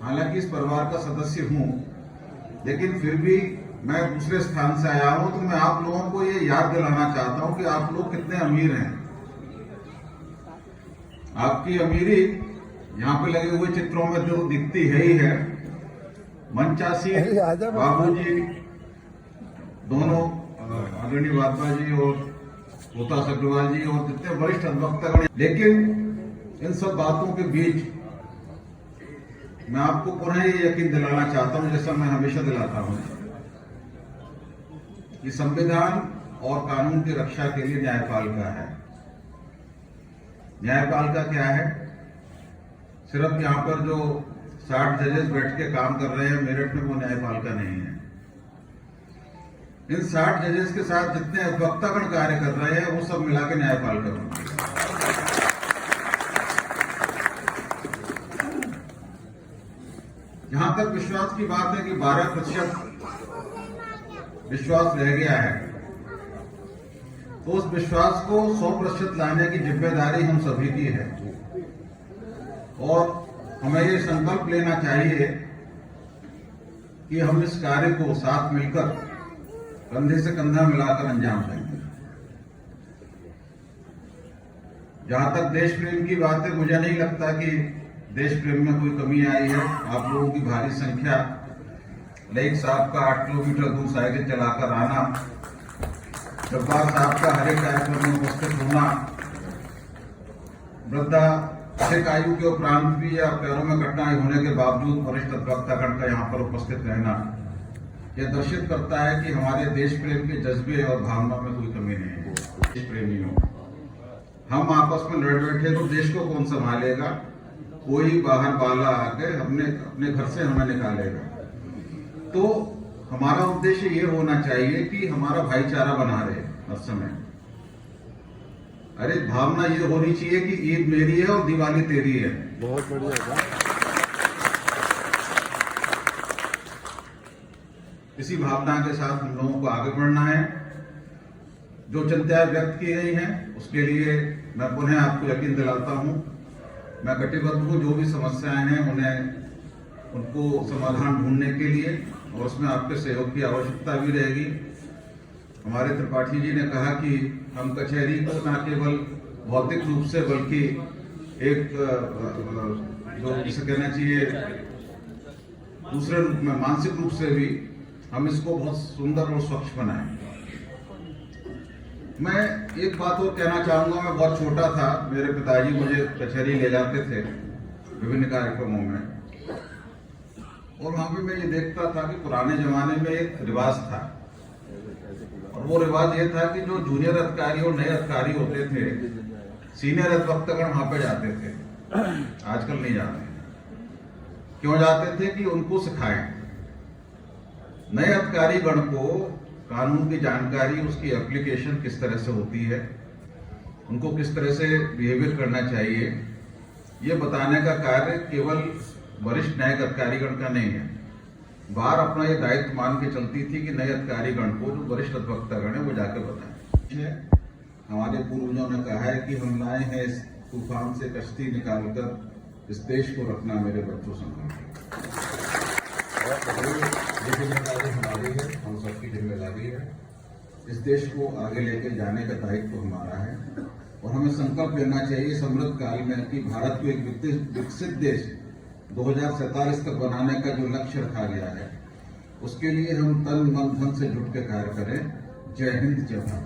हालांकि इस परिवार का सदस्य हूं, लेकिन फिर भी मैं दूसरे स्थान से आया हूं, तो मैं आप लोगों को ये याद दिलाना चाहता हूं कि आप लोग कितने अमीर हैं। आपकी अमीरी यहाँ पे लगे हुए चित्रों में जो दिखती है ही है। मंचासी बाबूजी दोनों, आदरणीय वाजपेयी जी और रोहतास अग्रवाल जी और जितने वरिष्ठ अधिवक्तागण, लेकिन इन सब बातों के बीच मैं आपको पुनः ये यकीन दिलाना चाहता हूं, जैसा मैं हमेशा दिलाता हूं, कि संविधान और कानून की रक्षा के लिए न्यायपालिका है। न्यायपालिका क्या है? सिर्फ यहां पर जो 60 जजेस बैठ के काम कर रहे हैं मेरठ में, वो न्यायपालिका नहीं है। इन 60 जजेस के साथ जितने अधिवक्तागण कार्य कर रहे हैं वो सब मिला के न्यायपालिका बनती है। जहां तक विश्वास की बात है कि 12% विश्वास रह गया है, तो उस विश्वास को 100% लाने की जिम्मेदारी हम सभी की है। और हमें ये संकल्प लेना चाहिए कि हम इस कार्य को साथ मिलकर कंधे से कंधा मिलाकर अंजाम देंगे। जहां तक देश प्रेम की बात है, मुझे नहीं लगता कि देश प्रेम में कोई कमी आई है। आप लोगों की भारी संख्या, लेक साहब का 8 किलोमीटर दूर साइकिल चलाकर आना, जब्बार साहब का हर एक कार्यक्रम में उपस्थित होना, वृद्धा अधिक आयु के उपरांत भी या पैरों में कठिनाई होने के बावजूद वरिष्ठ अधिवक्तागण का यहाँ पर उपस्थित रहना, यह दर्शित करता है कि हमारे देश प्रेम के जज्बे और भावना में कोई कमी नहीं है। देश प्रेमियों, हम आपस में लड़ बैठे तो देश को कौन संभालेगा? कोई बाहर वाला आके अपने घर से हमें निकालेगा। तो हमारा उद्देश्य ये होना चाहिए कि हमारा भाईचारा बना रहे हर समय। अरे भावना ये होनी चाहिए कि ईद मेरी है और दिवाली तेरी है। बहुत बढ़िया। इसी भावना के साथ हम लोगों को आगे बढ़ना है। जो चिंताएं व्यक्त की गई हैं उसके लिए मैं पुनः आपको यकीन दिलाता हूं, मैं कटिबद्ध हूं। जो भी समस्याएं हैं उनको समाधान ढूंढने के लिए, और उसमें आपके सहयोग की आवश्यकता भी रहेगी। हमारे त्रिपाठी जी ने कहा कि हम कचहरी को न केवल भौतिक रूप से बल्कि एक जो जिसे कहना चाहिए दूसरे रूप में, मानसिक रूप से भी हम इसको बहुत सुंदर और स्वच्छ बनाएं। मैं एक बात और कहना चाहूंगा। मैं बहुत छोटा था, मेरे पिताजी मुझे कचहरी ले जाते थे विभिन्न कार्यक्रमों में, और वहां पे मैं ये देखता था कि पुराने जमाने में एक रिवाज था, और वो रिवाज ये था कि जो जूनियर अधिकारी और नए अधिकारी होते थे, सीनियर अधिवक्तागण वहां पे जाते थे। आजकल नहीं जाते। क्यों जाते थे? कि उनको सिखाएं। नए अधिकारी गण को कानून की जानकारी, उसकी एप्लीकेशन किस तरह से होती है, उनको किस तरह से बिहेवियर करना चाहिए, ये बताने का कार्य केवल वरिष्ठ न्यायिक अधिकारीगण का नहीं है। बार अपना ये दायित्व मान के चलती थी कि नए अधिकारीगण को, जो वरिष्ठ अधिवक्तागण है, वो जाके बताएं। हमारे पूर्वजों ने कहा है कि हम लाए हैं इस तूफान से कश्ती निकालकर, इस देश को रखना मेरे बच्चों संभाल। ये जिम्मेदारी हमारी है, हम सबकी जिम्मेदारी है। इस देश को आगे लेके जाने का दायित्व हमारा है, और हमें संकल्प लेना चाहिए समृद्ध काल में कि भारत को एक विकसित देश 2047 तक बनाने का जो लक्ष्य रखा गया है, उसके लिए हम तन मन धन से जुट के कार्य करें। जय हिंद, जय भारत।